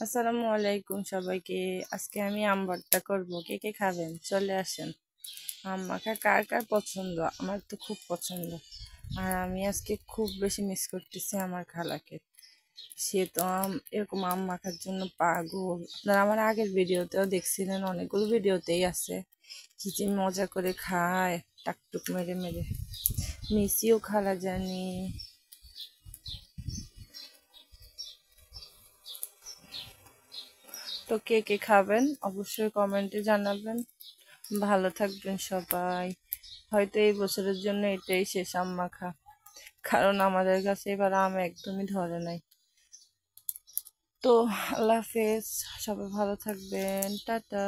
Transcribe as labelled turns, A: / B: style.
A: আসসালামু আলাইকুম সবাইকে। আজকে আমি আম ভর্তা করবো, কে কে খাবেন চলে আসেন। আম মাখা কার কার পছন্দ? আমার তো খুব পছন্দ। আর আমি আজকে খুব বেশি মিস করতেছি আমার খালাকে। সে তো এরকম আম মাখার জন্য পাগল। আপনারা আমার আগের ভিডিওতেও দেখছিলেন, অনেকগুলো ভিডিওতেই আছে কি যে মজা করে খায়, টাকটুক মেরে মেরে। মিসিও খালা জানি। তো কে কে খাবেন অবশ্যই কমেন্টে জানাবেন। ভালো থাকবেন সবাই। হয়তো এই বছরের জন্য এটাই শেষ আম মাখা, কারণ আমাদের কাছে এবার আম একদমই ধরে নাই। তো আল্লাহ হাফেজ, সবাই ভালো থাকবেন, টাটা।